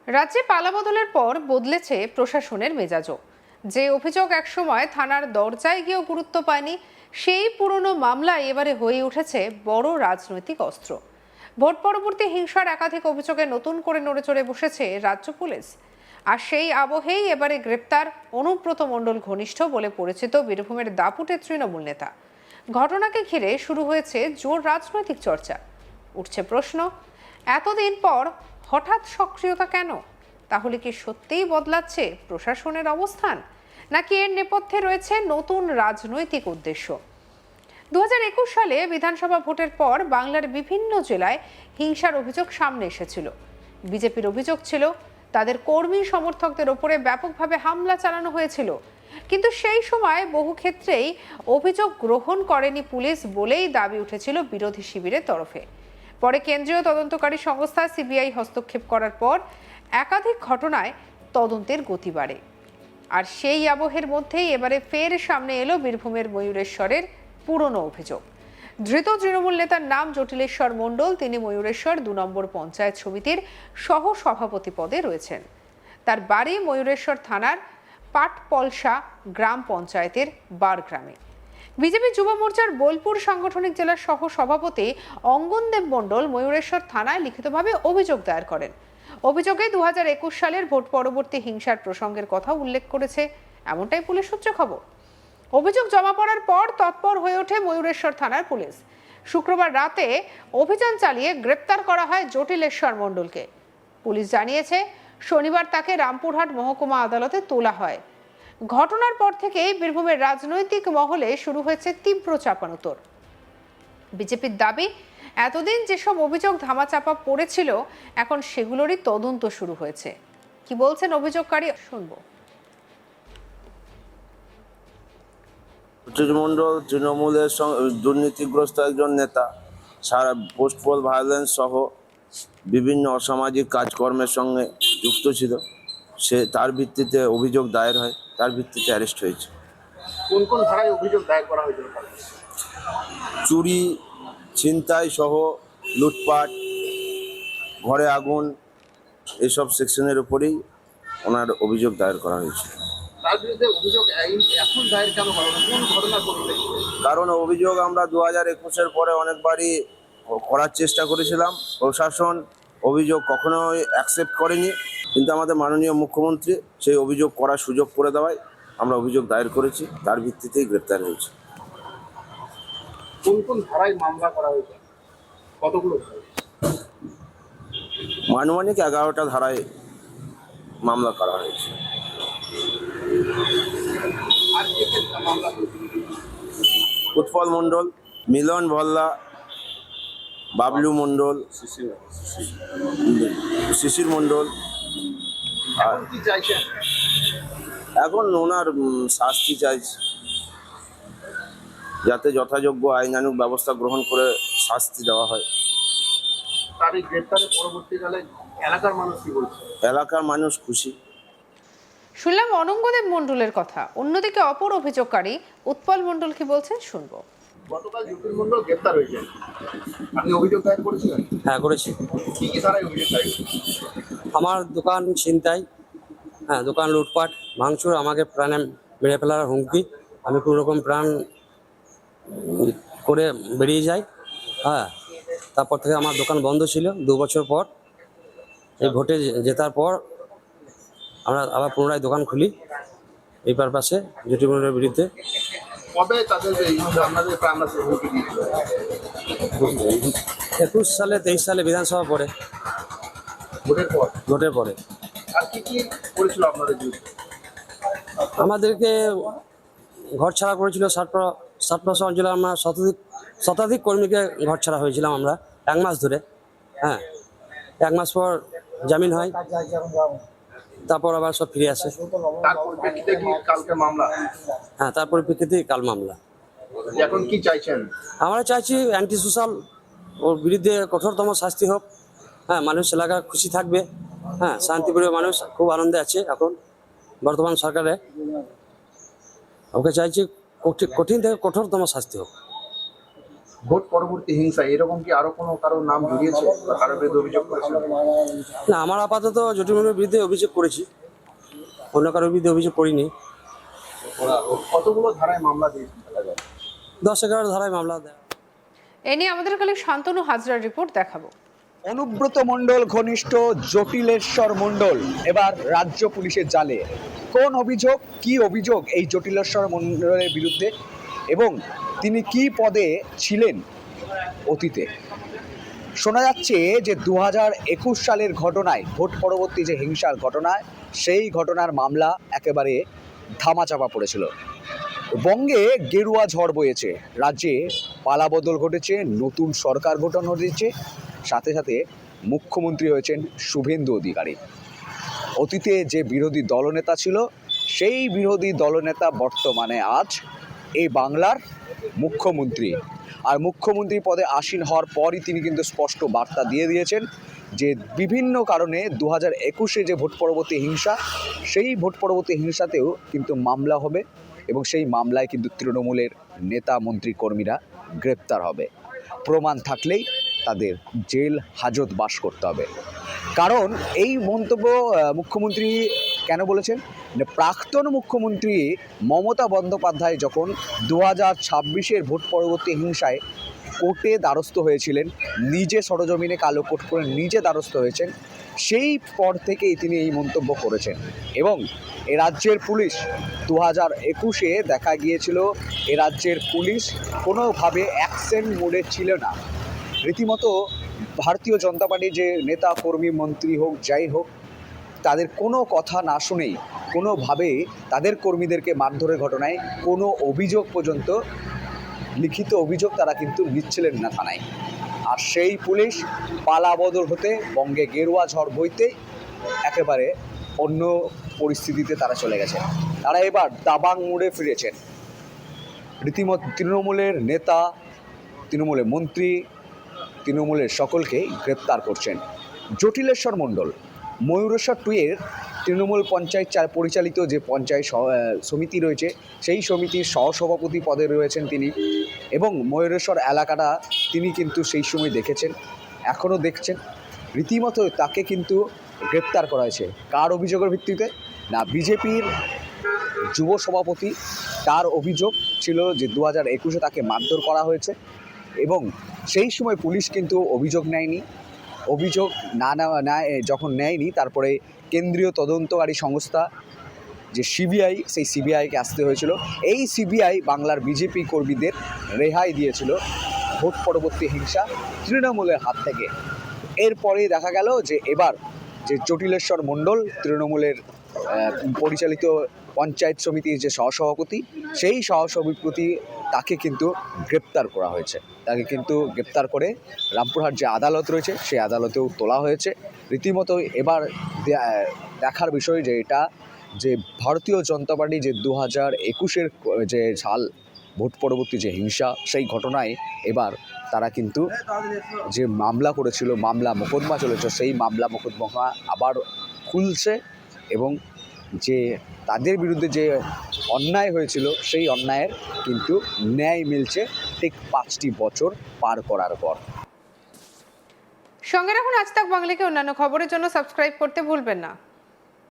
রাজ্যে পালাবদলের পর বদলেছে প্রশাসনের মেজাজও। যে অভিযোগ একসময় থানার দরজায় গিয়েও গুরুত্ব পায়নি, সেই পুরনো মামলা এবারে হয়ে উঠেছে বড় রাজনৈতিক অস্ত্র। ভোট পরবর্তী হিংসার একাধিক অভিযোগে নতুন করে নড়েচড়ে বসেছে রাজ্য পুলিশ। আর সেই আবহেই এবারে গ্রেপ্তার অনুব্রত মণ্ডল ঘনিষ্ঠ বলে পরিচিত বীরভূমের দাপুটে তৃণমূল নেতা। ঘটনাকে ঘিরে শুরু হয়েছে জোর রাজনৈতিক চর্চা। উঠছে প্রশ্ন, এতদিন পর হঠাৎ সক্রিয়তা কেন? তাহলে কি সত্যিই বদলাচ্ছে প্রশাসনের অবস্থান, নাকি এর নেপথ্যে রয়েছে নতুন রাজনৈতিক উদ্দেশ্য? 2021 সালে বিধানসভা ভোটের পর বাংলার বিভিন্ন জেলায় হিংসার অভিযোগ সামনে এসেছিল। বিজেপির অভিযোগ ছিল তাদের কর্মী সমর্থকদের ওপরে ব্যাপকভাবে হামলা চালানো হয়েছিল, কিন্তু সেই সময় বহু ক্ষেত্রেই অভিযোগ গ্রহণ করেনি পুলিশ বলেই দাবি উঠেছিল বিরোধী শিবিরের তরফে। পরে কেন্দ্রীয় তদন্তকারী সংস্থা সিবিআই হস্তক্ষেপ করার পর একাধিক ঘটনায় তদন্তের গতি বাড়ে। আর সেই আবহের মধ্যেই এবারে ফের সামনে এলো বীরভূমের ময়ূরেশ্বরের পুরনো অভিযোগ। ধৃত তৃণমূল নেতার নাম জটিলেশ্বর মণ্ডল। তিনি ময়ূরেশ্বর 2 নম্বর পঞ্চায়েত সমিতির সহ সভাপতি পদে রয়েছেন। তার বাড়ি ময়ূরেশ্বর থানার পাটপলসা গ্রাম পঞ্চায়েতের বারগ্রামে। বিজেপি যুব মোর্চার বোলপুর সাংগঠনিক জেলার সহ সভাপতি অঙ্গনদেব মণ্ডল ময়ূরেশ্বর থানায় লিখিতভাবে অভিযোগ দায়ের করেন। অভিযোগে 2021 সালের ভোট পরবর্তী হিংসার প্রসঙ্গের কথা উল্লেখ করেছে, এমনটাই পুলিশ সূত্রে খবর। অভিযোগ জমা পড়ার পর তৎপর হয়ে ওঠে ময়ূরেশ্বর থানার পুলিশ। শুক্রবার রাতে অভিযান চালিয়ে গ্রেপ্তার করা হয় জটিলেশ্বর মণ্ডলকে। পুলিশ জানিয়েছে, শনিবার তাকে রামপুরহাট মহকুমা আদালতে তোলা হয়। ঘটনার পর থেকেই বীরভূমের রাজনৈতিক মহলে শুরু হয়েছে তীব্র চাপানোতর। বিজেপির দাবি, এতদিন যেসব অভিযোগ ধামাচাপা পড়েছিল এখন সেগুলোরই তদন্ত শুরু হয়েছে। কি বলছেন অভিযোগকারী, শুনবো। মণ্ডল তৃণমূলের দুর্নীতিগ্রস্ত একজন নেতা। সারা পোস্টপোল ভায়োলেন্স সহ বিভিন্ন অসামাজিক কাজকর্মের সঙ্গে যুক্ত ছিল। তার ভিত্তিতে অভিযোগ দায়ের হয়, তার ভিত্তিতে অ্যারেস্ট হয়েছে। কোন কোন ধারায় অভিযোগ দায়ের করা হয়েছিল? চুরি, ছিনতাই সহ লুটপাট, ঘরে আগুন, এসব সেকশনের উপরেই ওনার অভিযোগ দায়ের করা হয়েছে। তার বিরুদ্ধে অভিযোগ এখন দায়ের কেন করা হলো? কোন ঘটনা ঘটলে? কারণ অভিযোগ আমরা 2021-এর পরে অনেকবারই করার চেষ্টা করেছিলাম। প্রশাসন অভিযোগ কখনোই অ্যাকসেপ্ট করেনি, কিন্তু আমাদের মাননীয় মুখ্যমন্ত্রী সেই অভিযোগ করার সুযোগ করে দেওয়ায় আমরা অভিযোগ দায়ের করেছি, তার ভিত্তিতেই গ্রেপ্তার হয়েছে। কোন কোন ধারায় মামলা করা হয়েছে? কতগুলো? আনুমানিক 11টা ধারায় মামলা করা হয়েছে। আর কে কে মামলা হয়েছে? উৎপল মণ্ডল, মিলন ভল্লা, বাবলু মণ্ডল, শিশির মণ্ডল। এখন কি চাইছেন? এখন ওনার শাস্তি চাইছে, যাতে যথাযোগ্য আইনানুগ ব্যবস্থা গ্রহণ করে শাস্তি দেওয়া হয়। তার এই গ্রেপ্তারের পরবর্তীকালে এলাকার মানুষ কি বলছে? এলাকার মানুষ খুশি। শুনলাম অনঙ্গদেব মণ্ডলের কথা। অন্যদিকে অপর অভিযোগকারী উৎপল মণ্ডল কি বলছেন, শুনবো। গতকাল জ্যোতির মণ্ডল গ্রেপ্তার হয়েছে, আপনি অভিযোগ দায়ের করেছিলেন? হ্যাঁ, করেছি। কি কি ধারায় অভিযোগ দায়ের? আমার দোকান ছিনতাই, হ্যাঁ, দোকান লুটপাট ভাঙচুর, আমাকে প্রাণে মেরে ফেলার হুমকি। আমি কোনো রকম প্রাণ করে বেরিয়ে যাই। হ্যাঁ, তারপর থেকে আমার দোকান বন্ধ ছিল। 2 বছর পর এই ভোটে জেতার পর আমরা আবার পুনরায় দোকান খুলি এই পারপাসে জটিল মণ্ডলের বিরুদ্ধে। কবে তাদের এই আপনাদের প্রাণ হুমকি দিয়েছিল? 21 সালে 23 সালে বিধানসভা পরে, ভোটের পর। ভোটের পরে আর কি কি করেছিল আপনাদের বিরুদ্ধে? আমাদেরকে ঘর ছাড়া করেছিল। 60+ অঞ্চলে আমরা শতাধিক কর্মীকে ঘর ছাড়া হয়েছিলাম আমরা 1 মাস ধরে। হ্যাঁ, 1 মাস পর জামিন হয়, তারপর আবার সব ফিরে আসে। তার পরিপ্রেক্ষিতে কি কালকে মামলা? হ্যাঁ, তার পরিপ্রেক্ষিতে কাল মামলা। এখন কি চাইছেন? আমরা চাইছি অ্যান্টি সোশ্যাল ওর বিরুদ্ধে কঠোরতম শাস্তি হোক। হ্যাঁ, মানুষ এলাকা খুশি থাকবে। হ্যাঁ, শান্তিপ্রিয় মানুষ খুব আনন্দে আছে এখন বর্তমান সরকারে। ওকে চাইছি কঠিন থেকে কঠোরতম শাস্তি হোক। ভোট পরবর্তী হিংসা এরকম কি আরো কোনো কারোর নাম জড়িয়েছে বা কারোর বিরুদ্ধে অভিযোগ করেছে? না, আমার আপাতত জটিলের বিরুদ্ধে অভিযোগ করেছি, অন্য কারোর বিরুদ্ধে অভিযোগ করিনি। কতগুলো ধারায় মামলা দিয়েছেন? 10-11 ধারায় মামলা দেয়। এ নিয়ে আমাদের কালে শান্তনু হাজরার রিপোর্ট দেখাবো। অনুব্রত মণ্ডল ঘনিষ্ঠ জটিলেশ্বর মণ্ডল এবার রাজ্য পুলিশের জালে। কোন অভিযোগ, কি অভিযোগ এই জটিলেশ্বর মণ্ডলের বিরুদ্ধে এবং তিনি কি পদে ছিলেন অতীতে? শোনা যাচ্ছে যে 2021 সালের ঘটনায়, ভোট পরবর্তী যে হিংসার ঘটনায়, সেই ঘটনার মামলা একেবারে ধামাচাপা পড়েছিল। বঙ্গে গেরুয়া ঝড় বয়েছে, রাজ্যে পালাবদল ঘটেছে, নতুন সরকার গঠন হয়েছে, সাথে সাথে মুখ্যমন্ত্রী হয়েছেন শুভেন্দু অধিকারী। অতীতে যে বিরোধী দলনেতা ছিল, সেই বিরোধী দলনেতা বর্তমানে আজ এই বাংলার মুখ্যমন্ত্রী। আর মুখ্যমন্ত্রী পদে আসীন হওয়ার পরই তিনি কিন্তু স্পষ্ট বার্তা দিয়ে দিয়েছেন যে বিভিন্ন কারণে 2021-এ যে ভোট পরবর্তী হিংসা, সেই ভোট পরবর্তী হিংসাতেও কিন্তু মামলা হবে এবং সেই মামলায় কিন্তু তৃণমূলের নেতা মন্ত্রী কর্মীরা গ্রেপ্তার হবে। প্রমাণ থাকলেই তাদের জেল হাজত বাস করতে হবে। কারণ এই মন্তব্য মুখ্যমন্ত্রী কেন বলেছেন? প্রাক্তন মুখ্যমন্ত্রী মমতা বন্দ্যোপাধ্যায় যখন 2026-এর ভোট পরবর্তী হিংসায় কোর্টে দ্বারস্থ হয়েছিলেন, নিজে সরজমিনে কালো কোর্ট করে নিজে দ্বারস্থ হয়েছেন, সেই পর থেকেই তিনি এই মন্তব্য করেছেন। এবং এ রাজ্যের পুলিশ 2021-এ দেখা গিয়েছিল এ রাজ্যের পুলিশ কোনোভাবে অ্যাকশন মোডে ছিল না। রীতিমতো ভারতীয় জনতা পার্টির যে নেতা কর্মী মন্ত্রী হোক যাই হোক, তাদের কোনো কথা না শুনেই কোনোভাবে তাদের কর্মীদেরকে মারধরের ঘটনায় কোনো অভিযোগ পর্যন্ত, লিখিত অভিযোগ তারা কিন্তু নিচ্ছিলেন না থানায়। আর সেই পুলিশ পালাবদল হতে, বঙ্গে গেরুয়া ঝড় বইতে একেবারে অন্য পরিস্থিতিতে তারা চলে গেছে। তারা এবার দাবাং মোড়ে ফিরেছেন। রীতিমতো তৃণমূলের নেতা, তৃণমূলের মন্ত্রী, তৃণমূলের সকলকেই গ্রেপ্তার করছেন। জটিলেশ্বর মণ্ডল ময়ূরেশ্বর 2-এর তৃণমূল পঞ্চায়েত পরিচালিত যে পঞ্চায়েত সমিতি রয়েছে, সেই সমিতির সহসভাপতি পদে রয়েছেন তিনি। এবং ময়ূরেশ্বর এলাকাটা তিনি কিন্তু সেই সময় দেখেছেন, এখনও দেখছেন। রীতিমতো তাকে কিন্তু গ্রেপ্তার করা হয়েছে। কার অভিযোগের ভিত্তিতে? না, বিজেপির যুব সভাপতি, তার অভিযোগ ছিল যে 2021-এ তাকে মারধর করা হয়েছে এবং সেই সময় পুলিশ কিন্তু অভিযোগ নেয়নি। অভিযোগ যখন নেয়নি, তারপরে কেন্দ্রীয় তদন্তকারী সংস্থা যে সিবিআই, সেই সিবিআইকে আসতে হয়েছিল। এই সিবিআই বাংলার বিজেপি কর্মীদের রেহাই দিয়েছিল ভোট পরবর্তী হিংসা তৃণমূলের হাত থেকে। এরপরেই দেখা গেল যে এবার যে জটিলেশ্বর মণ্ডল তৃণমূলের পরিচালিত পঞ্চায়েত সমিতির যে সহসভাপতি, সেই সহসভাপতি তাকে কিন্তু গ্রেপ্তার করা হয়েছে। তাকে কিন্তু গ্রেপ্তার করে রামপুরহাট যে আদালত রয়েছে, সেই আদালতেও তোলা হয়েছে। রীতিমতো এবার দেখার বিষয় যে এটা যে ভারতীয় জনতা পার্টি যে 2021-এর যে সাল ভোট পরবর্তী যে হিংসা, সেই ঘটনায় এবার তারা কিন্তু যে মামলা করেছিল, মামলা মোকদ্দমা চলেছে, সেই মামলা মোকদ্দমা আবার খুলছে এবং যে তাদের বিরুদ্ধে যে অন্যায় হয়েছিল, সেই অন্যায়ের কিন্তু ন্যায় মিলছে ঠিক 5টি বছর পার করার পর। সঙ্গে রাখুন আজ তাক বাংলাকে। অন্যান্য খবরের জন্য সাবস্ক্রাইব করতে ভুলবেন না।